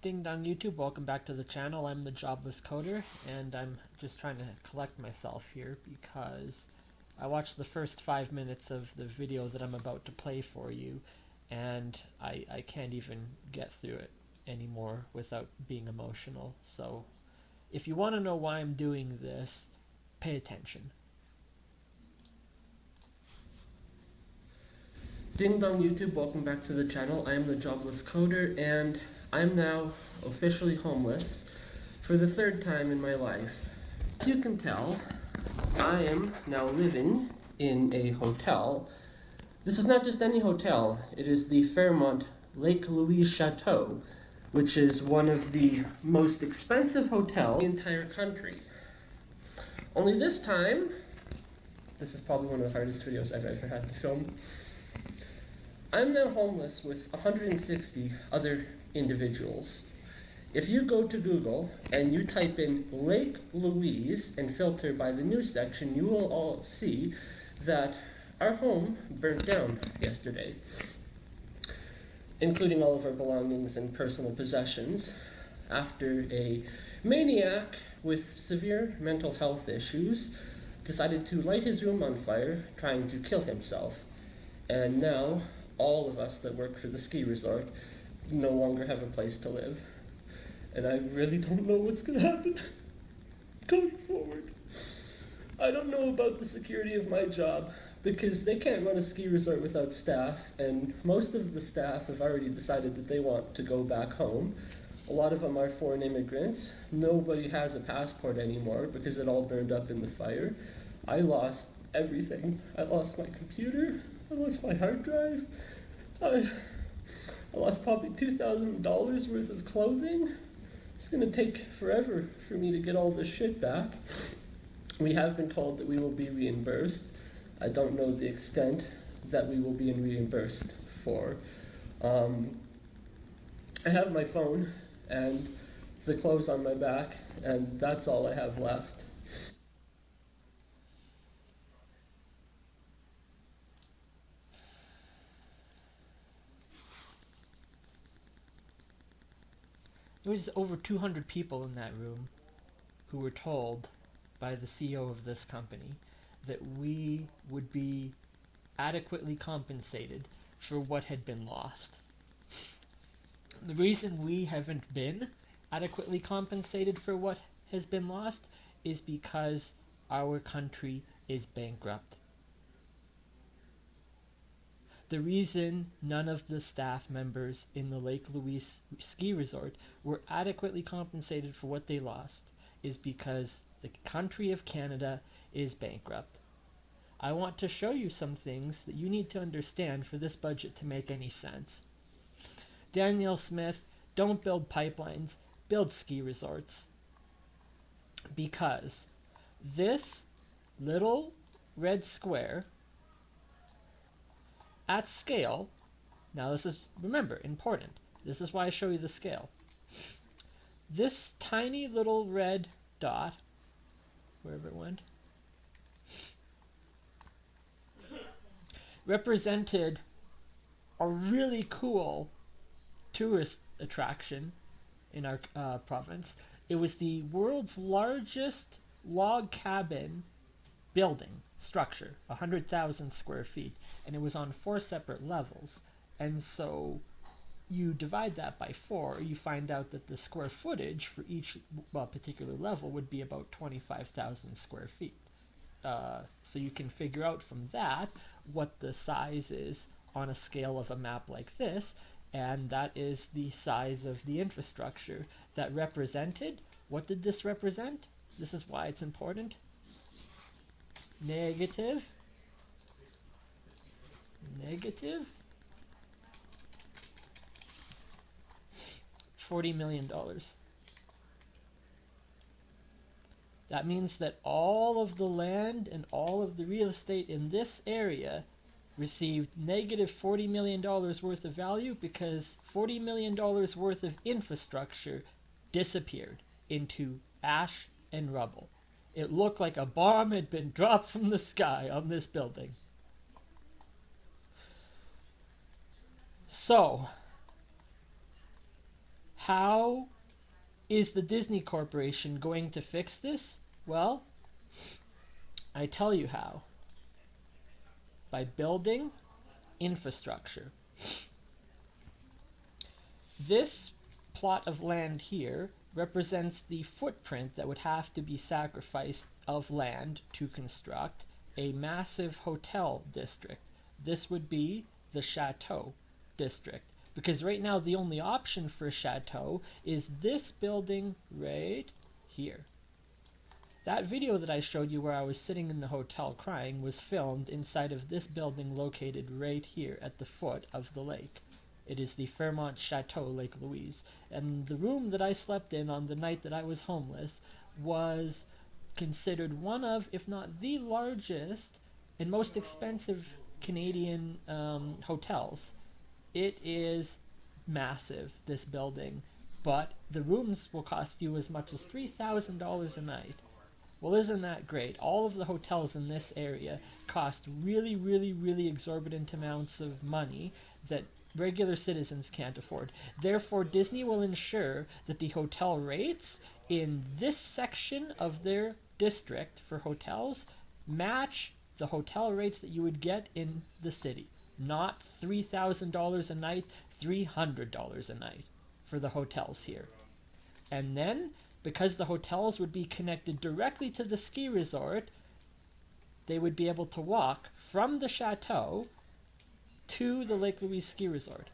Ding dong YouTube, welcome back to the channel. I'm the Jobless Coder, and I'm just trying to collect myself here because I watched the first 5 minutes of the video that I'm about to play for you, and I can't even get through it anymore without being emotional. So if you want to know why I'm doing this, pay attention. Ding dong YouTube, welcome back to the channel. I am the Jobless Coder, and I'm now officially homeless for the third time in my life. As you can tell, I am now living in a hotel. This is not just any hotel, it is the Fairmont Lake Louise Chateau, which is one of the most expensive hotels in the entire country. Only this time, this is probably one of the hardest videos I've ever had to film. I'm now homeless with 160 other individuals. If you go to Google and you type in Lake Louise and filter by the news section, you will all see that our home burnt down yesterday, including all of our belongings and personal possessions, after a maniac with severe mental health issues decided to light his room on fire, trying to kill himself. And now all of us that work for the ski resort no longer have a place to live. And I really don't know what's going to happen going forward. I don't know about the security of my job because they can't run a ski resort without staff, and most of the staff have already decided that they want to go back home. A lot of them are foreign immigrants. Nobody has a passport anymore because it all burned up in the fire. I lost everything. I lost my computer. I lost my hard drive. I lost probably $2,000 worth of clothing. It's going to take forever for me to get all this shit back. We have been told that we will be reimbursed. I don't know the extent that we will be reimbursed for. I have my phone and the clothes on my back, and that's all I have left. There was over 200 people in that room who were told by the CEO of this company that we would be adequately compensated for what had been lost. The reason we haven't been adequately compensated for what has been lost is because our country is bankrupt. The reason none of the staff members in the Lake Louise Ski Resort were adequately compensated for what they lost is because the country of Canada is bankrupt. I want to show you some things that you need to understand for this budget to make any sense. Daniel Smith, don't build pipelines, build ski resorts. Because this little red square at scale, now this is, remember, important. This is why I show you the scale. This tiny little red dot, wherever it went, represented a really cool tourist attraction in our province. It was the world's largest log cabin building structure, 100,000 square feet, and it was on 4 separate levels. And so you divide that by 4, you find out that the square footage for each particular level would be about 25,000 square feet. So you can figure out from that what the size is on a scale of a map like this, and that is the size of the infrastructure that represented. What did this represent? This is why it's important. Negative $40 million. That means that all of the land and all of the real estate in this area received negative $40 million worth of value because $40 million worth of infrastructure disappeared into ash and rubble. It looked like a bomb had been dropped from the sky on this building. So, How is the Disney Corporation going to fix this? Well, I tell you how. By building infrastructure. This plot of land here represents the footprint that would have to be sacrificed of land to construct a massive hotel district. This would be the Chateau district. Because right now the only option for a chateau is this building right here. That video that I showed you where I was sitting in the hotel crying was filmed inside of this building located right here at the foot of the lake. It is the Fairmont Chateau, Lake Louise. And the room that I slept in on the night that I was homeless was considered one of, if not the largest and most expensive Canadian hotels. It is massive, this building, but the rooms will cost you as much as $3,000 a night. Well, isn't that great? All of the hotels in this area cost really, really, really exorbitant amounts of money that regular citizens can't afford. Therefore, Disney will ensure that the hotel rates in this section of their district for hotels match the hotel rates that you would get in the city. Not $3,000 a night, $300 a night for the hotels here. And then, because the hotels would be connected directly to the ski resort, they would be able to walk from the chateau to the Lake Louise Ski Resort.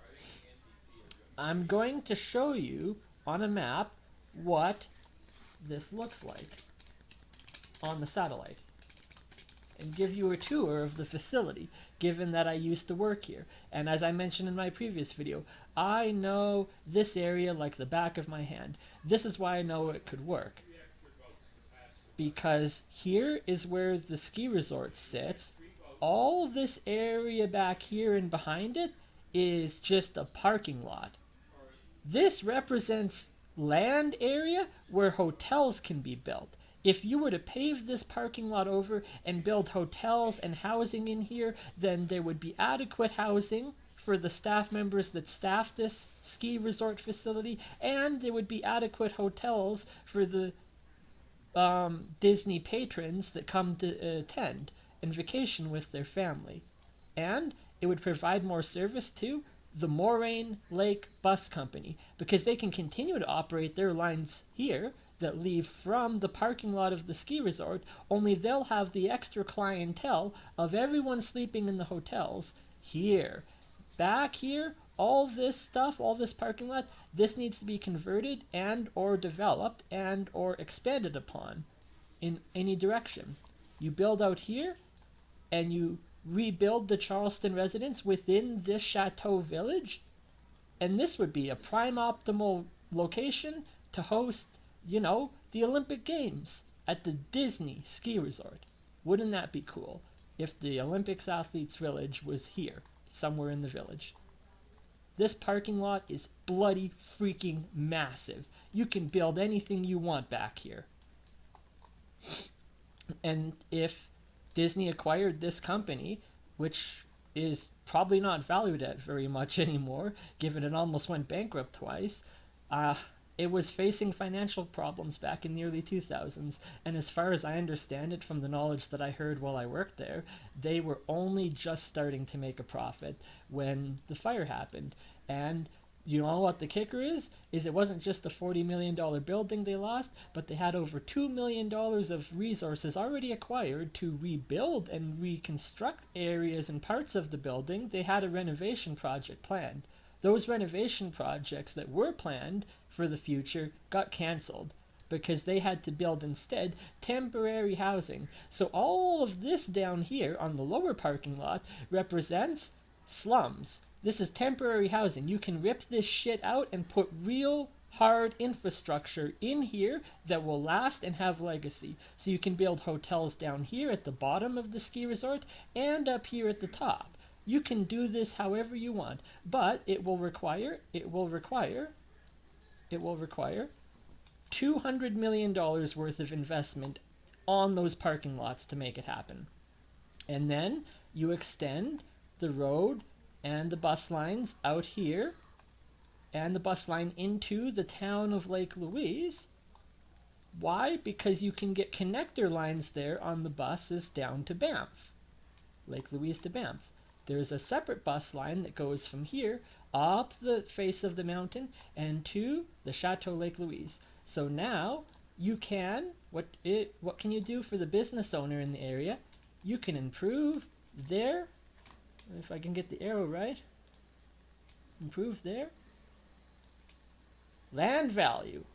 I'm going to show you on a map what this looks like on the satellite and give you a tour of the facility, given that I used to work here. And as I mentioned in my previous video, I know this area like the back of my hand. This is why I know it could work. Because here is where the ski resort sits. All this area back here and behind it is just a parking lot. This represents land area where hotels can be built. If you were to pave this parking lot over and build hotels and housing in here, then there would be adequate housing for the staff members that staff this ski resort facility, and there would be adequate hotels for the Disney patrons that come to attend and vacation with their family. And it would provide more service to the Moraine Lake Bus Company, because they can continue to operate their lines here that leave from the parking lot of the ski resort, only they'll have the extra clientele of everyone sleeping in the hotels here. Back here, all this stuff, all this parking lot, this needs to be converted and or developed and or expanded upon in any direction. You build out here and you rebuild the Charleston residence within this chateau village, and this would be a prime optimal location to host, the Olympic Games at the Disney ski resort. Wouldn't that be cool if the Olympics athletes village was here, somewhere in the village? This parking lot is bloody freaking massive. You can build anything you want back here. And if Disney acquired this company, which is probably not valued at very much anymore, given it almost went bankrupt twice, it was facing financial problems back in the early 2000s, and as far as I understand it from the knowledge that I heard while I worked there, they were only just starting to make a profit when the fire happened. And you know what the kicker is? It wasn't just a $40 million building they lost, but they had over $2 million of resources already acquired to rebuild and reconstruct areas and parts of the building. They had a renovation project planned. Those renovation projects that were planned for the future got canceled because they had to build instead temporary housing. So all of this down here on the lower parking lot represents slums. This is temporary housing. You can rip this shit out and put real hard infrastructure in here that will last and have legacy. So you can build hotels down here at the bottom of the ski resort and up here at the top. You can do this however you want, but it will require $200 million worth of investment on those parking lots to make it happen. And then you extend the road and the bus lines out here and the bus line into the town of Lake Louise. Why? Because you can get connector lines there on the buses down to Banff, Lake Louise to Banff. There's a separate bus line that goes from here up the face of the mountain and to the Chateau Lake Louise. So now you can, what can you do for the business owner in the area? You can improve their, if I can get the arrow right, improve their land value.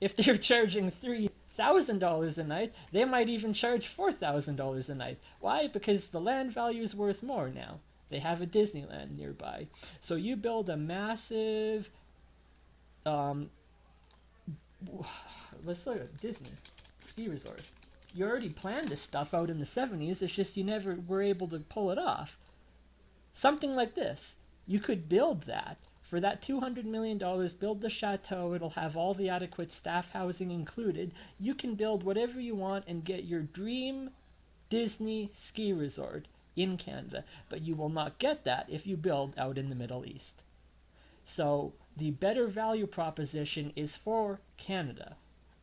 If they're charging $3,000 a night, they might even charge $4,000 a night. Why? Because the land value is worth more now. They have a Disneyland nearby. So you build a massive, let's look at Disney Ski Resort. You already planned this stuff out in the 70s, it's just you never were able to pull it off. Something like this. You could build that. For that $200 million, build the chateau. It'll have all the adequate staff housing included. You can build whatever you want and get your dream Disney ski resort in Canada. But you will not get that if you build out in the Middle East. So the better value proposition is for Canada.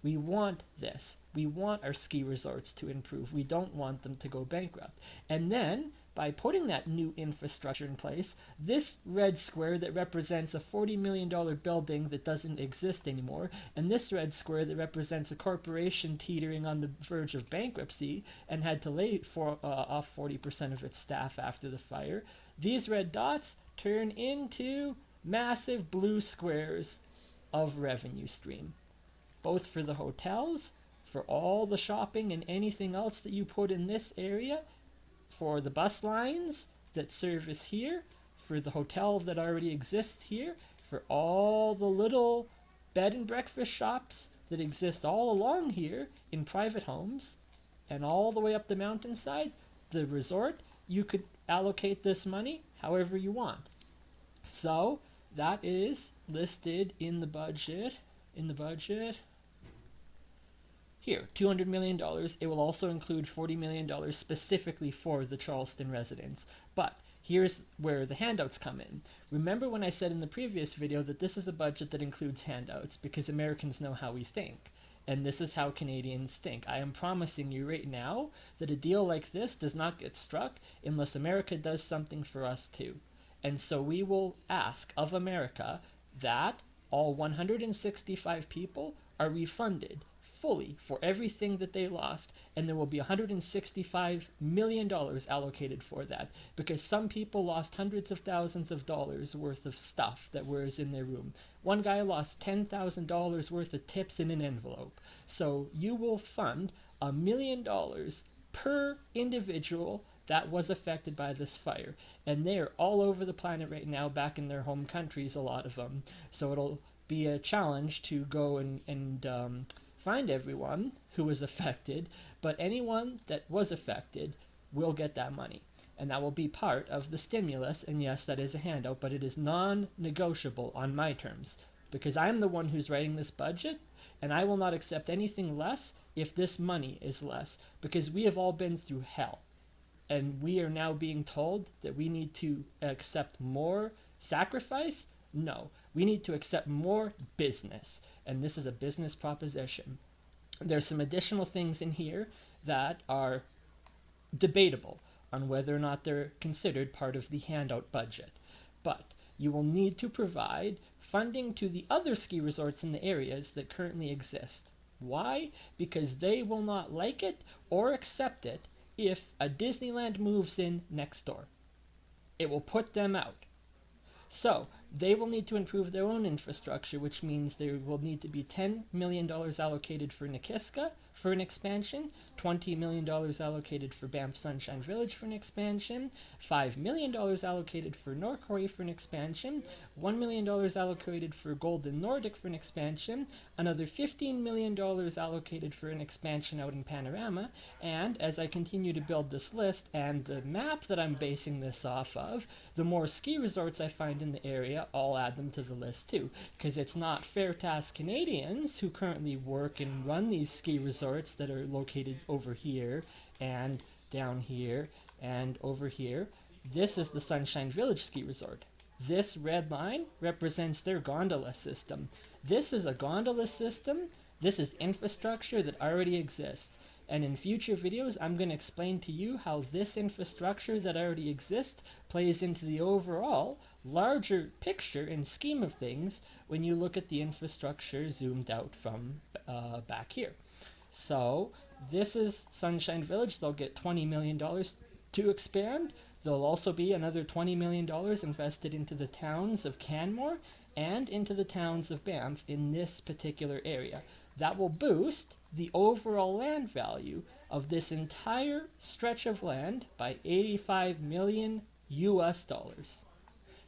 We want this. We want our ski resorts to improve. We don't want them to go bankrupt. And then, by putting that new infrastructure in place, this red square that represents a $40 million building that doesn't exist anymore, and this red square that represents a corporation teetering on the verge of bankruptcy and had to lay off 40% of its staff after the fire, these red dots turn into massive blue squares of revenue stream, both for the hotels, for all the shopping and anything else that you put in this area, for the bus lines that service here, for the hotel that already exists here, for all the little bed and breakfast shops that exist all along here in private homes, and all the way up the mountainside, the resort, you could allocate this money however you want. So that is listed in the budget. Here, $200 million. It will also include $40 million specifically for the Charleston residents. But here's where the handouts come in. Remember when I said in the previous video that this is a budget that includes handouts because Americans know how we think. And this is how Canadians think. I am promising you right now that a deal like this does not get struck unless America does something for us too. And so we will ask of America that all 165 people are refunded fully for everything that they lost, and there will be $165 million allocated for that, because some people lost hundreds of thousands of dollars worth of stuff that was in their room. One guy lost $10,000 worth of tips in an envelope. So you will fund $1 million per individual that was affected by this fire. And they're all over the planet right now, back in their home countries, a lot of them. So it'll be a challenge to go and find everyone who was affected, but anyone that was affected will get that money. And that will be part of the stimulus, and yes, that is a handout, but it is non-negotiable on my terms, because I'm the one who's writing this budget, and I will not accept anything less if this money is less, because we have all been through hell. And we are now being told that we need to accept more sacrifice? No, we need to accept more business. And this is a business proposition. There's some additional things in here that are debatable on whether or not they're considered part of the handout budget. But you will need to provide funding to the other ski resorts in the areas that currently exist. Why? Because they will not like it or accept it if a Disneyland moves in next door. It will put them out. So they will need to improve their own infrastructure, which means there will need to be $10 million allocated for Nikiska for an expansion, $20 million allocated for Banff Sunshine Village for an expansion, $5 million allocated for Norquay for an expansion, $1 million allocated for Golden Nordic for an expansion, another $15 million allocated for an expansion out in Panorama, and as I continue to build this list and the map that I'm basing this off of, the more ski resorts I find in the area, I'll add them to the list too, because it's not fair to ask Canadians who currently work and run these ski resorts that are located over here and down here and over here. This is the Sunshine Village Ski Resort. This red line represents their gondola system. This is a gondola system. This is infrastructure that already exists. And in future videos, I'm going to explain to you how this infrastructure that already exists plays into the overall larger picture and scheme of things when you look at the infrastructure zoomed out from back here. So this is Sunshine Village. They'll get $20 million to expand. There'll also be another $20 million invested into the towns of Canmore and into the towns of Banff in this particular area. That will boost the overall land value of this entire stretch of land by 85 million US dollars.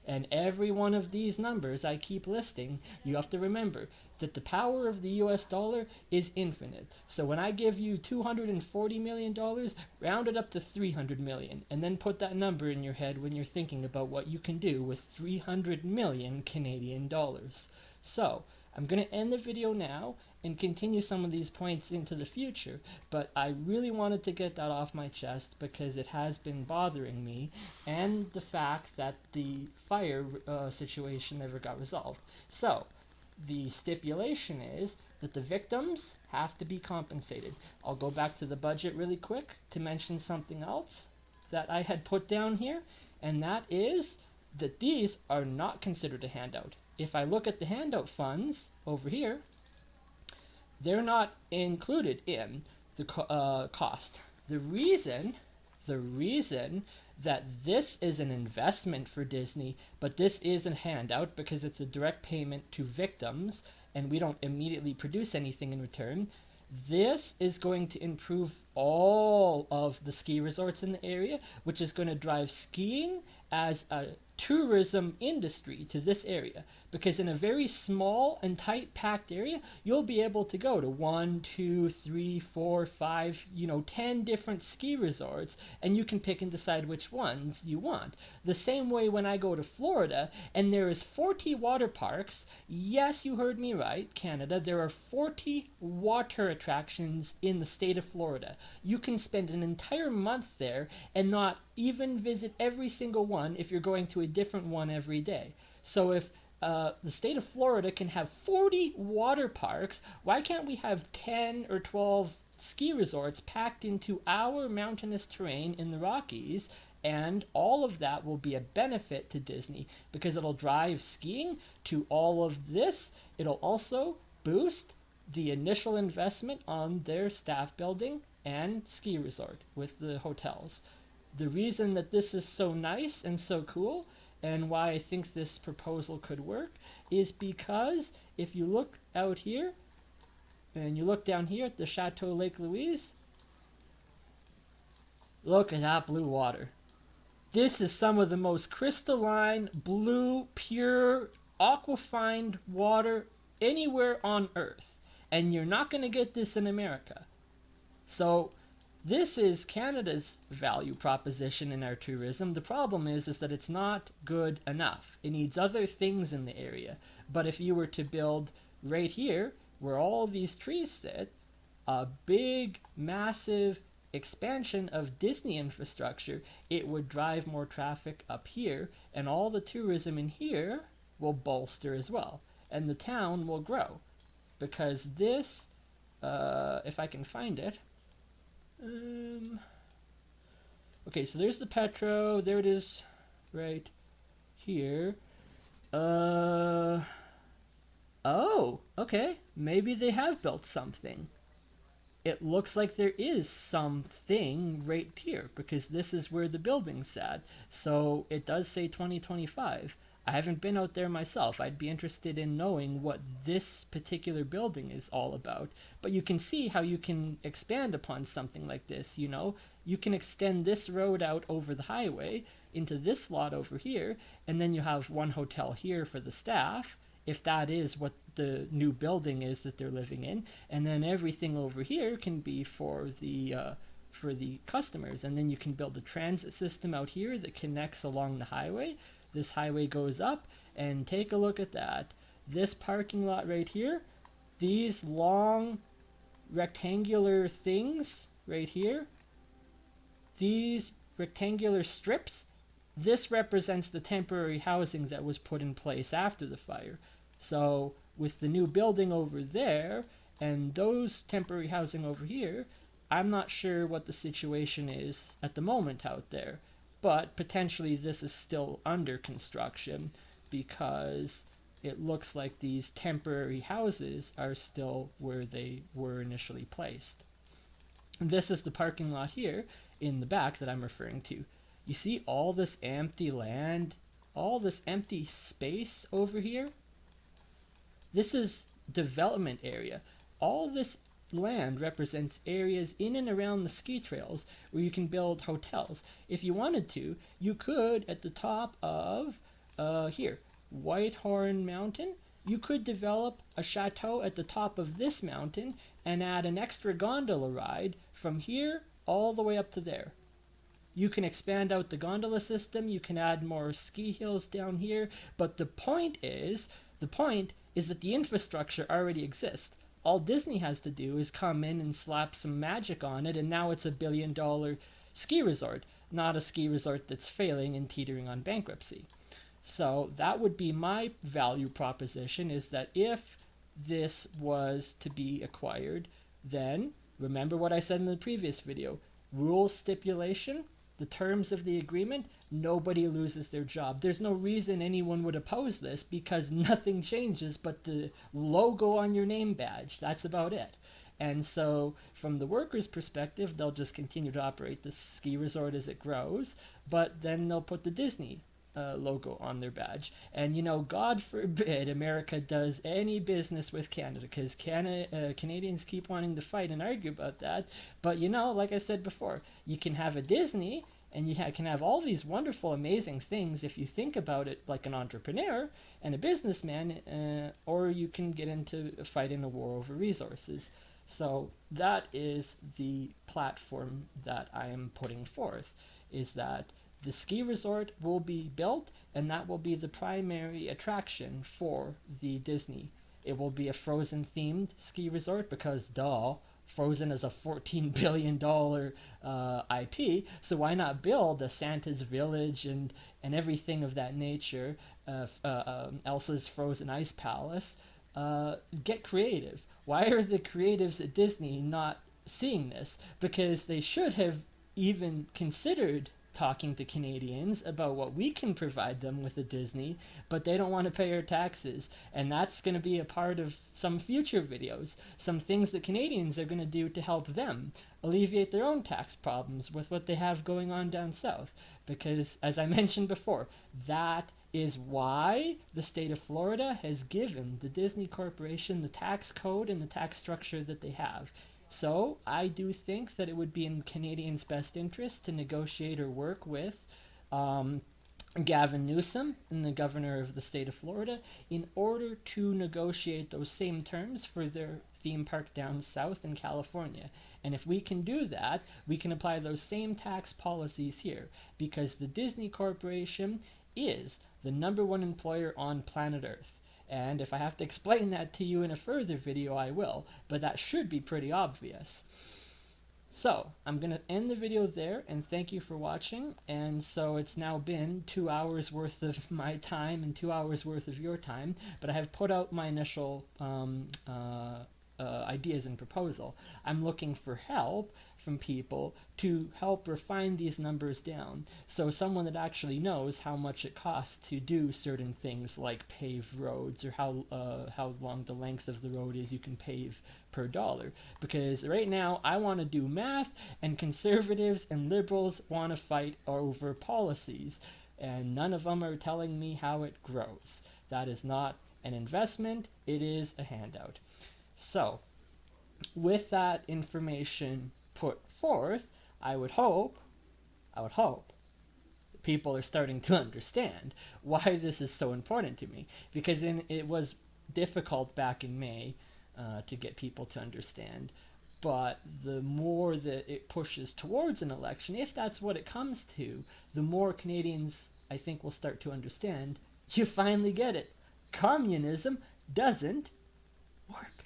And every one of these numbers I keep listing, you have to remember that the power of the US dollar is infinite. So when I give you $240 million, round it up to 300 million, and then put that number in your head when you're thinking about what you can do with 300 million Canadian dollars. So I'm going to end the video now and continue some of these points into the future, but I really wanted to get that off my chest because it has been bothering me, and the fact that the fire situation never got resolved. So the stipulation is that the victims have to be compensated. I'll go back to the budget really quick to mention something else that I had put down here, and that is that these are not considered a handout. If I look at the handout funds over here, they're not included in the cost. The reason that this is an investment for Disney, but this is a handout because it's a direct payment to victims and we don't immediately produce anything in return. This is going to improve all of the ski resorts in the area, which is going to drive skiing as a tourism industry to this area, because in a very small and tight packed area you'll be able to go to 1, 2, 3, 4, 5, 10 different ski resorts, and you can pick and decide which ones you want. The same way when I go to Florida and there is 40 water parks, yes, you heard me right, Canada, there are 40 water attractions in the state of Florida. You can spend an entire month there and not even visit every single one if you're going to a different one every day. So if the state of Florida can have 40 water parks, why can't we have 10 or 12 ski resorts packed into our mountainous terrain in the Rockies? And all of that will be a benefit to Disney because it'll drive skiing to all of this. It'll also boost the initial investment on their staff building and ski resort with the hotels. The reason that this is so nice and so cool, and why I think this proposal could work, is because if you look out here and you look down here at the Chateau Lake Louise, look at that blue water. This is some of the most crystalline, blue, pure, aquafined water anywhere on Earth. And you're not going to get this in America. So this is Canada's value proposition in our tourism. The problem is that it's not good enough. It needs other things in the area. But if you were to build right here, where all these trees sit, a big, massive expansion of Disney infrastructure, it would drive more traffic up here, and all the tourism in here will bolster as well. And the town will grow. Because this, if I can find it, okay, so there's the Petro, there it is right here. Oh, okay, maybe they have built something. It looks like there is something right here because this is where the building's at. So it does say 2025. I haven't been out there myself. I'd be interested in knowing what this particular building is all about. But you can see how you can expand upon something like this, You can extend this road out over the highway into this lot over here, and then you have one hotel here for the staff, if that is what the new building is that they're living in, and then everything over here can be for the customers, and then you can build a transit system out here that connects along the highway. This highway goes up, and take a look at that. This parking lot right here, these long rectangular things right here, these rectangular strips, This represents the temporary housing that was put in place after the fire. So with the new building over there and those temporary housing over here, I'm not sure what the situation is at the moment out there, but potentially this is still under construction because it looks like these temporary houses are still where they were initially placed. This is the parking lot here in the back that I'm referring to. You see all this empty land, all this empty space over here? This is development area. All this land represents areas in and around the ski trails where you can build hotels. If you wanted to, you could at the top of here, Whitehorn Mountain, you could develop a chateau at the top of this mountain and add an extra gondola ride from here all the way up to there. You can expand out the gondola system, you can add more ski hills down here, but the point is that the infrastructure already exists. All Disney has to do is come in and slap some magic on it, and now it's a $1 billion ski resort, not a ski resort that's failing and teetering on bankruptcy. So that would be my value proposition, is that if this was to be acquired, then remember what I said in the previous video, rules stipulation, the terms of the agreement, nobody loses their job. There's no reason anyone would oppose this because nothing changes but the logo on your name badge. That's about it. And so from the workers' perspective, they'll just continue to operate the ski resort as it grows, but then they'll put the Disney logo on their badge. And God forbid America does any business with Canada, because Canadians keep wanting to fight and argue about that. But like I said before, you can have a Disney and you can have all these wonderful, amazing things if you think about it like an entrepreneur and a businessman, or you can get into fighting a war over resources. So that is the platform that I am putting forth, is that the ski resort will be built, and that will be the primary attraction for the Disney. It will be a Frozen themed ski resort because, duh, Frozen is a $14 billion IP, so why not build a Santa's Village and everything of that nature, Elsa's Frozen Ice Palace? Get creative. Why are the creatives at Disney not seeing this? Because they should have even considered talking to Canadians about what we can provide them with a Disney, but they don't want to pay our taxes. And that's going to be a part of some future videos, some things that Canadians are going to do to help them alleviate their own tax problems with what they have going on down south. Because, as I mentioned before, that is why the state of Florida has given the Disney Corporation the tax code and the tax structure that they have. So I do think that it would be in Canadians' best interest to negotiate or work with Gavin Newsom, and the governor of the state of Florida, in order to negotiate those same terms for their theme park down south in California. And if we can do that, we can apply those same tax policies here, because the Disney Corporation is the #1 employer on planet Earth. And if I have to explain that to you in a further video, I will, but that should be pretty obvious. So, I'm going to end the video there, and thank you for watching. And so it's now been 2 hours worth of my time and 2 hours worth of your time, but I have put out my initial ideas and proposal. I'm looking for help from people to help refine these numbers down. So someone that actually knows how much it costs to do certain things like pave roads, or how long the length of the road is you can pave per dollar. Because right now I want to do math, and conservatives and liberals want to fight over policies, and none of them are telling me how it grows. That is not an investment, it is a handout. So, with that information put forth, I would hope people are starting to understand why this is so important to me. Because it was difficult back in May to get people to understand. But the more that it pushes towards an election, if that's what it comes to, the more Canadians, I think, will start to understand. You finally get it. Communism doesn't work.